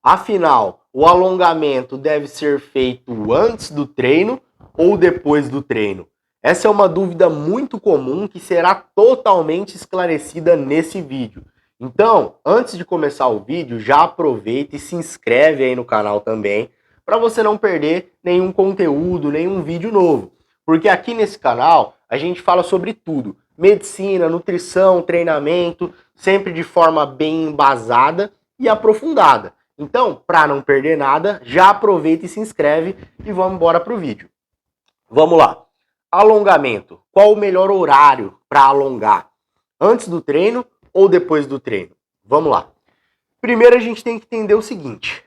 Afinal, o alongamento deve ser feito antes do treino ou depois do treino? Essa é uma dúvida muito comum que será totalmente esclarecida nesse vídeo. Então, antes de começar o vídeo, já aproveita e se inscreve aí no canal também, para você não perder nenhum conteúdo, nenhum vídeo novo. Porque aqui nesse canal a gente fala sobre tudo: medicina, nutrição, treinamento, sempre de forma bem embasada e aprofundada. Então, para não perder nada, já aproveita e se inscreve e vamos embora para o vídeo. Vamos lá. Alongamento. Qual o melhor horário para alongar? Antes do treino ou depois do treino? Vamos lá. Primeiro a gente tem que entender o seguinte,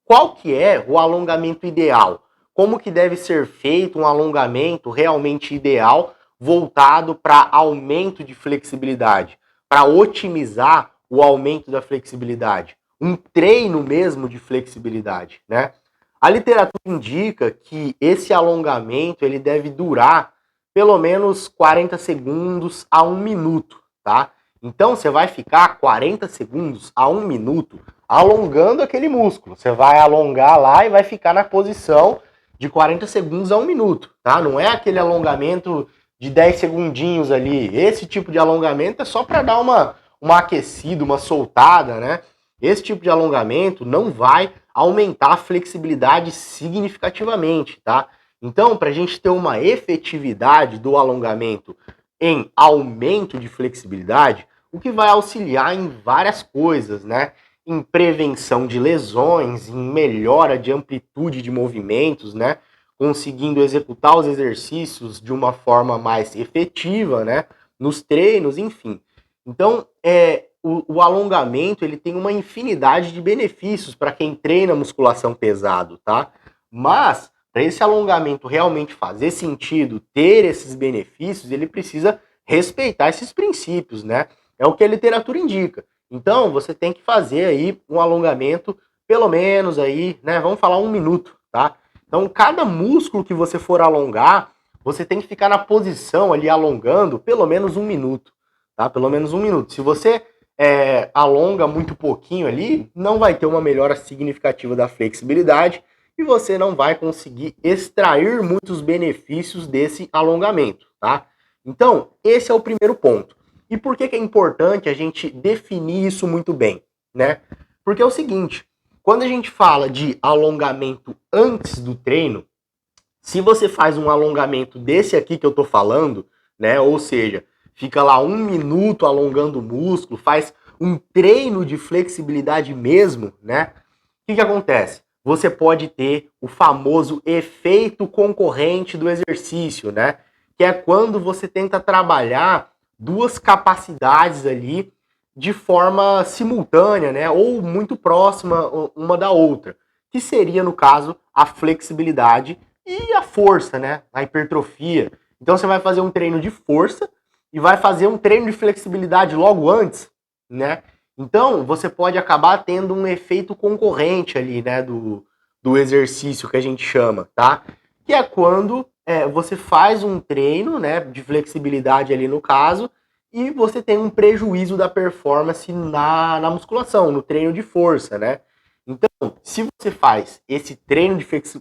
qual que é o alongamento ideal? Como que deve ser feito um alongamento realmente ideal voltado para aumento de flexibilidade, para otimizar o aumento da flexibilidade? Um treino mesmo de flexibilidade, né? A literatura indica que esse alongamento ele deve durar pelo menos 40 segundos a 1 minuto, tá? Então você vai ficar 40 segundos a 1 minuto alongando aquele músculo. Você vai alongar lá e vai ficar na posição de 40 segundos a 1 minuto, tá? Não é aquele alongamento de 10 segundinhos ali. Esse tipo de alongamento é só para dar uma aquecida, uma soltada, né? Esse tipo de alongamento não vai aumentar a flexibilidade significativamente, tá? Então, para a gente ter uma efetividade do alongamento em aumento de flexibilidade, o que vai auxiliar em várias coisas, né? Em prevenção de lesões, em melhora de amplitude de movimentos, né? Conseguindo executar os exercícios de uma forma mais efetiva, né? Nos treinos, enfim. Então, o alongamento ele tem uma infinidade de benefícios para quem treina musculação pesado, tá? Mas para esse alongamento realmente fazer sentido, ter esses benefícios, ele precisa respeitar esses princípios, né? É o que a literatura indica. Então, você tem que fazer aí um alongamento, pelo menos aí, né? Vamos falar 1 minuto, tá? Então, cada músculo que você for alongar, você tem que ficar na posição ali alongando pelo menos 1 minuto, tá? Pelo menos 1 minuto. Se você alonga muito pouquinho ali, não vai ter uma melhora significativa da flexibilidade e você não vai conseguir extrair muitos benefícios desse alongamento, tá? Então, esse é o primeiro ponto. E por que é importante a gente definir isso muito bem, né? Porque é o seguinte, quando a gente fala de alongamento antes do treino, se você faz um alongamento desse aqui que eu tô falando, né? Ou seja, fica lá 1 minuto alongando o músculo, faz um treino de flexibilidade mesmo, né? O que acontece? Você pode ter o famoso efeito concorrente do exercício, né? Que é quando você tenta trabalhar duas capacidades ali de forma simultânea, né? Ou muito próxima uma da outra, que seria, no caso, a flexibilidade e a força, né? A hipertrofia. Então você vai fazer um treino de força e vai fazer um treino de flexibilidade logo antes, né? Então você pode acabar tendo um efeito concorrente ali, né? Do exercício que a gente chama, tá? Que é quando você faz um treino, né? De flexibilidade ali no caso, e você tem um prejuízo da performance na musculação, no treino de força, né? Então, se você faz esse treino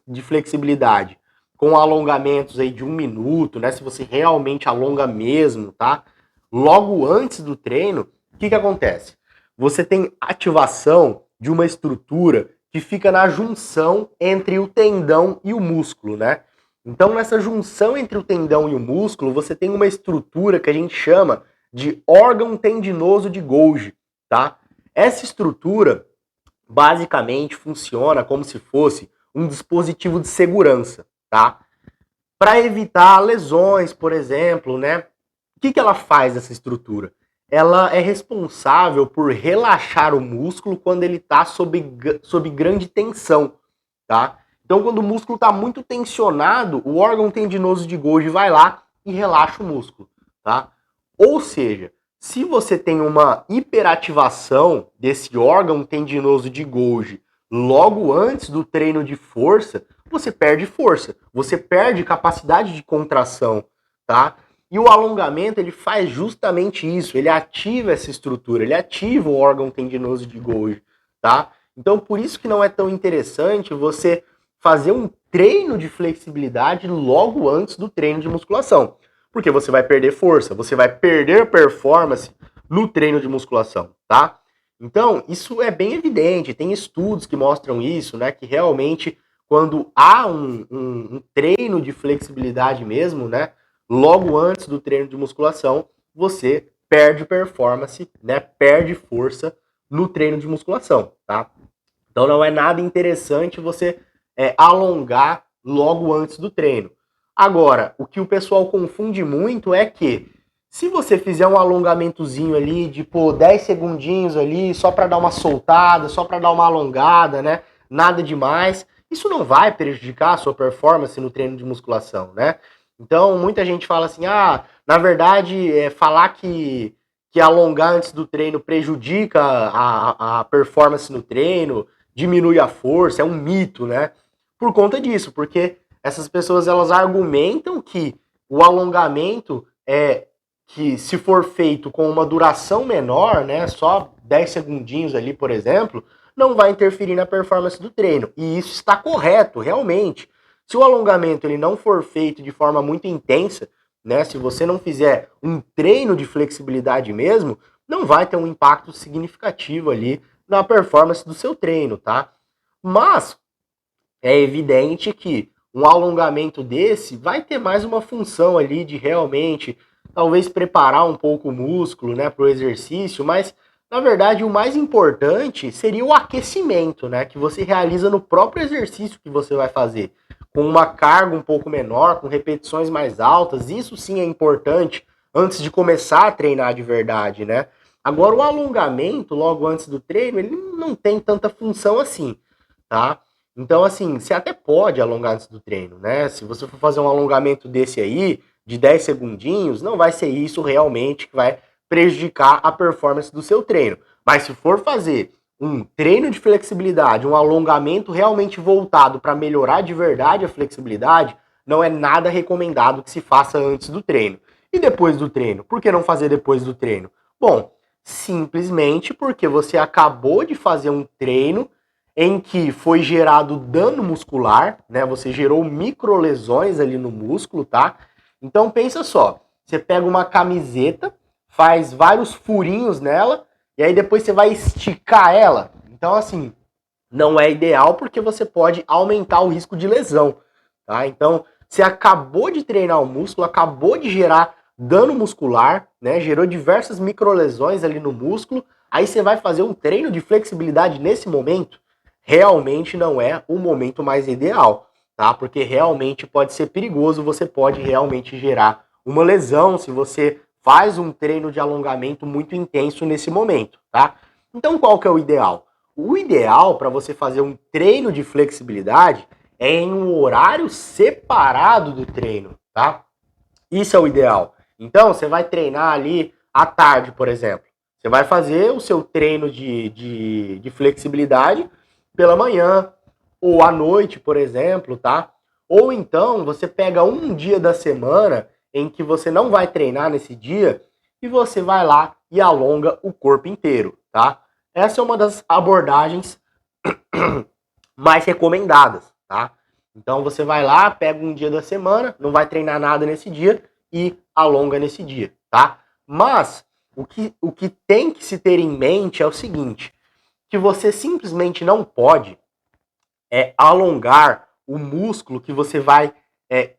de flexibilidade com alongamentos aí de 1 minuto, né? Se você realmente alonga mesmo, tá? Logo antes do treino, o que acontece? Você tem ativação de uma estrutura que fica na junção entre o tendão e o músculo, né? Então, nessa junção entre o tendão e o músculo, você tem uma estrutura que a gente chama de órgão tendinoso de Golgi, tá? Essa estrutura basicamente funciona como se fosse um dispositivo de segurança, tá? Para evitar lesões, por exemplo, né? O que ela faz, essa estrutura? Ela é responsável por relaxar o músculo quando ele está sob grande tensão, tá? Então, quando o músculo está muito tensionado, o órgão tendinoso de Golgi vai lá e relaxa o músculo, tá? Ou seja, se você tem uma hiperativação desse órgão tendinoso de Golgi logo antes do treino de força, você perde capacidade de contração, tá? E o alongamento, ele faz justamente isso, ele ativa essa estrutura, ele ativa o órgão tendinoso de Golgi, tá? Então, por isso que não é tão interessante você fazer um treino de flexibilidade logo antes do treino de musculação. Porque você vai perder força, você vai perder performance no treino de musculação, tá? Então, isso é bem evidente, tem estudos que mostram isso, né? Que realmente, quando há um treino de flexibilidade mesmo, né? Logo antes do treino de musculação, você perde performance, né? Perde força no treino de musculação, tá? Então não é nada interessante você alongar logo antes do treino. Agora, o que o pessoal confunde muito é que se você fizer um alongamentozinho ali de 10 segundinhos ali, só para dar uma soltada, só para dar uma alongada, né? Nada demais, isso não vai prejudicar a sua performance no treino de musculação, né? Então, muita gente fala assim: "Ah, na verdade, falar que alongar antes do treino prejudica a performance no treino, diminui a força, é um mito, né?" Por conta disso, porque essas pessoas elas argumentam que o alongamento que se for feito com uma duração menor, né, só 10 segundinhos ali, por exemplo, não vai interferir na performance do treino. E isso está correto, realmente. Se o alongamento ele não for feito de forma muito intensa, né, se você não fizer um treino de flexibilidade mesmo, não vai ter um impacto significativo ali na performance do seu treino, tá? Mas é evidente que um alongamento desse vai ter mais uma função ali de realmente talvez preparar um pouco o músculo, né, para o exercício, mas na verdade o mais importante seria o aquecimento, né, que você realiza no próprio exercício que você vai fazer, com uma carga um pouco menor, com repetições mais altas. Isso sim é importante antes de começar a treinar de verdade, né? Agora o alongamento logo antes do treino, ele não tem tanta função assim, tá? Então, assim, você até pode alongar antes do treino, né? Se você for fazer um alongamento desse aí, de 10 segundinhos, não vai ser isso realmente que vai prejudicar a performance do seu treino. Mas se for fazer um treino de flexibilidade, um alongamento realmente voltado para melhorar de verdade a flexibilidade, não é nada recomendado que se faça antes do treino. E depois do treino? Por que não fazer depois do treino? Bom, simplesmente porque você acabou de fazer um treino em que foi gerado dano muscular, né? Você gerou microlesões ali no músculo, tá? Então pensa só, você pega uma camiseta, faz vários furinhos nela e aí depois você vai esticar ela. Então assim, não é ideal porque você pode aumentar o risco de lesão, tá? Então, você acabou de treinar o músculo, acabou de gerar dano muscular, né? Gerou diversas microlesões ali no músculo. Aí você vai fazer um treino de flexibilidade nesse momento, realmente não é o momento mais ideal, tá? Porque realmente pode ser perigoso, você pode realmente gerar uma lesão se você faz um treino de alongamento muito intenso nesse momento, tá? Então, qual que é o ideal? O ideal para você fazer um treino de flexibilidade é em um horário separado do treino, tá? Isso é o ideal. Então, você vai treinar ali à tarde, por exemplo. Você vai fazer o seu treino de flexibilidade pela manhã ou à noite, por exemplo, tá? Ou então, você pega um dia da semana em que você não vai treinar nesse dia e você vai lá e alonga o corpo inteiro, tá? Essa é uma das abordagens mais recomendadas, tá? Então você vai lá, pega um dia da semana, não vai treinar nada nesse dia e alonga nesse dia, tá? Mas o que tem que se ter em mente é o seguinte, que você simplesmente não pode alongar o músculo que você vai,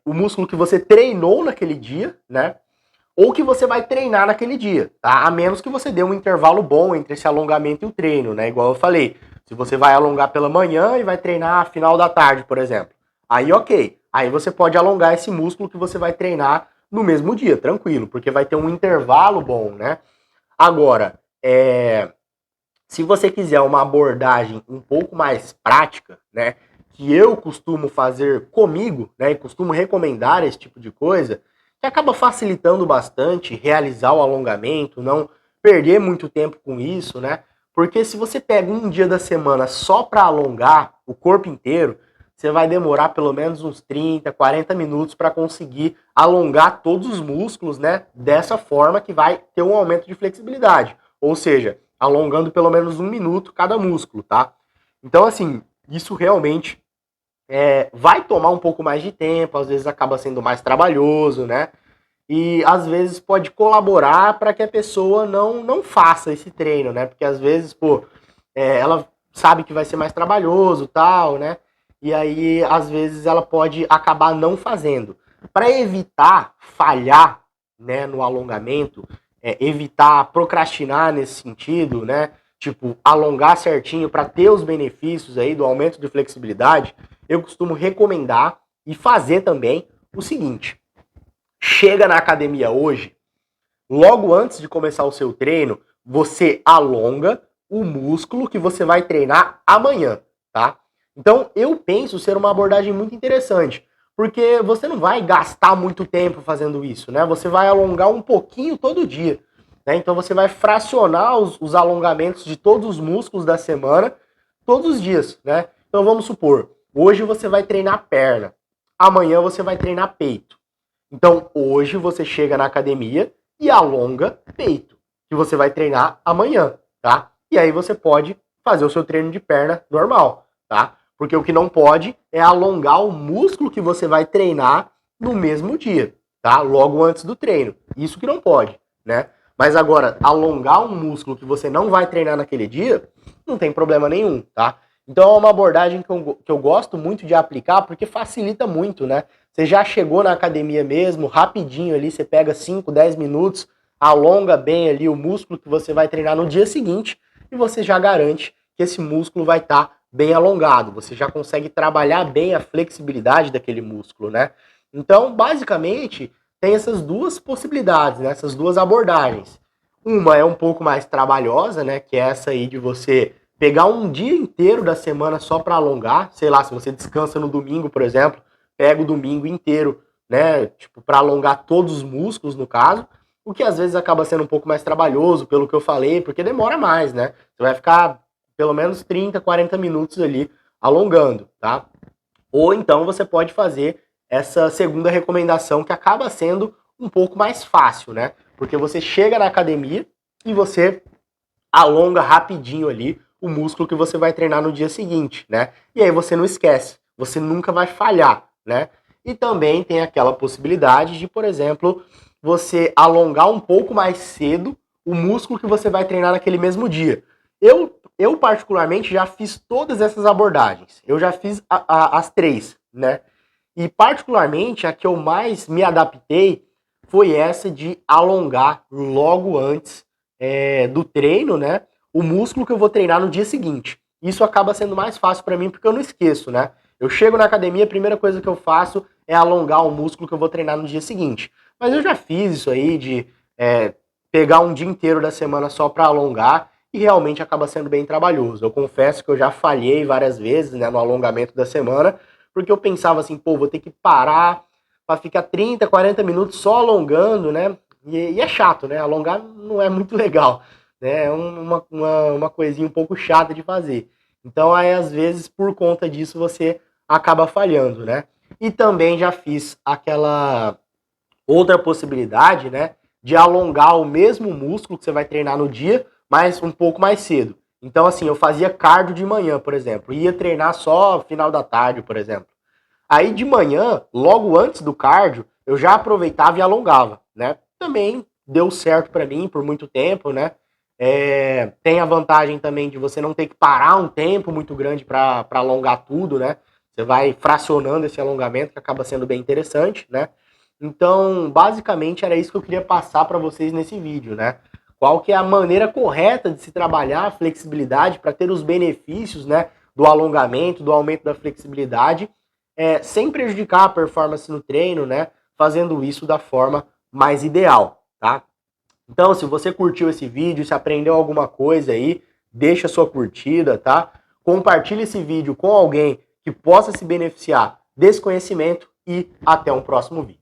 o músculo que você treinou naquele dia, né? Ou que você vai treinar naquele dia, tá? A menos que você dê um intervalo bom entre esse alongamento e o treino, né? Igual eu falei, se você vai alongar pela manhã e vai treinar final da tarde, por exemplo, aí ok, aí você pode alongar esse músculo que você vai treinar no mesmo dia, tranquilo, porque vai ter um intervalo bom, né? Agora, se você quiser uma abordagem um pouco mais prática, né, que eu costumo fazer comigo, né, e costumo recomendar esse tipo de coisa, que acaba facilitando bastante realizar o alongamento, não perder muito tempo com isso, né? Porque se você pega um dia da semana só para alongar o corpo inteiro, você vai demorar pelo menos uns 30, 40 minutos para conseguir alongar todos os músculos, né? Dessa forma que vai ter um aumento de flexibilidade. Ou seja, alongando pelo menos 1 minuto cada músculo, tá? Então, assim, isso realmente vai tomar um pouco mais de tempo, às vezes acaba sendo mais trabalhoso, né? E às vezes pode colaborar para que a pessoa não faça esse treino, né? Porque às vezes, pô, ela sabe que vai ser mais trabalhoso, tal, né? E aí às vezes ela pode acabar não fazendo. Para evitar falhar, né, no alongamento, evitar procrastinar nesse sentido, né? Tipo, alongar certinho para ter os benefícios aí do aumento de flexibilidade, eu costumo recomendar e fazer também o seguinte: chega na academia hoje, logo antes de começar o seu treino, você alonga o músculo que você vai treinar amanhã, tá? Então, eu penso ser uma abordagem muito interessante, porque você não vai gastar muito tempo fazendo isso, né? Você vai alongar um pouquinho todo dia, né? Então, você vai fracionar os alongamentos de todos os músculos da semana, todos os dias, né? Então, vamos supor, hoje você vai treinar perna, amanhã você vai treinar peito. Então, hoje você chega na academia e alonga peito, que você vai treinar amanhã, tá? E aí você pode fazer o seu treino de perna normal, tá? Porque o que não pode é alongar o músculo que você vai treinar no mesmo dia, tá? Logo antes do treino. Isso que não pode, né? Mas agora, alongar um músculo que você não vai treinar naquele dia, não tem problema nenhum, tá? Então é uma abordagem que eu gosto muito de aplicar porque facilita muito, né? Você já chegou na academia mesmo, rapidinho ali, você pega 5, 10 minutos, alonga bem ali o músculo que você vai treinar no dia seguinte e você já garante que esse músculo vai estar bem alongado. Você já consegue trabalhar bem a flexibilidade daquele músculo, né? Então, basicamente, tem essas duas possibilidades, né? Essas duas abordagens. Uma é um pouco mais trabalhosa, né? Que é essa aí de você pegar um dia inteiro da semana só para alongar. Sei lá, se você descansa no domingo, por exemplo, pega o domingo inteiro, né? Tipo, para alongar todos os músculos, no caso. O que às vezes acaba sendo um pouco mais trabalhoso, pelo que eu falei, porque demora mais, né? Você vai ficar pelo menos 30, 40 minutos ali alongando, tá? Ou então você pode fazer essa segunda recomendação que acaba sendo um pouco mais fácil, né? Porque você chega na academia e você alonga rapidinho ali o músculo que você vai treinar no dia seguinte, né? E aí você não esquece, você nunca vai falhar, né? E também tem aquela possibilidade de, por exemplo, você alongar um pouco mais cedo o músculo que você vai treinar naquele mesmo dia. Eu particularmente já fiz todas essas abordagens. Eu já fiz as três, né? E particularmente a que eu mais me adaptei foi essa de alongar logo antes do treino, né? O músculo que eu vou treinar no dia seguinte. Isso acaba sendo mais fácil para mim porque eu não esqueço, né? Eu chego na academia, a primeira coisa que eu faço é alongar o músculo que eu vou treinar no dia seguinte. Mas eu já fiz isso aí de pegar um dia inteiro da semana só para alongar e realmente acaba sendo bem trabalhoso. Eu confesso que eu já falhei várias vezes, né, no alongamento da semana, porque eu pensava assim, pô, vou ter que parar para ficar 30, 40 minutos só alongando, né? E é chato, né? Alongar não é muito legal, né? É uma coisinha um pouco chata de fazer. Então, aí, às vezes, por conta disso, você acaba falhando, né? E também já fiz aquela outra possibilidade, né? De alongar o mesmo músculo que você vai treinar no dia, mas um pouco mais cedo. Então, assim, eu fazia cardio de manhã, por exemplo. Ia treinar só final da tarde, por exemplo. Aí de manhã, logo antes do cardio, eu já aproveitava e alongava, né? Também deu certo para mim por muito tempo, né? Tem a vantagem também de você não ter que parar um tempo muito grande para alongar tudo, né? Você vai fracionando esse alongamento, que acaba sendo bem interessante, né? Então, basicamente, era isso que eu queria passar para vocês nesse vídeo, né? Qual que é a maneira correta de se trabalhar a flexibilidade para ter os benefícios, né, do alongamento, do aumento da flexibilidade, sem prejudicar a performance no treino, né? Fazendo isso da forma mais ideal, tá? Então, se você curtiu esse vídeo, se aprendeu alguma coisa aí, deixa sua curtida, tá? Compartilhe esse vídeo com alguém que possa se beneficiar desse conhecimento e até um próximo vídeo.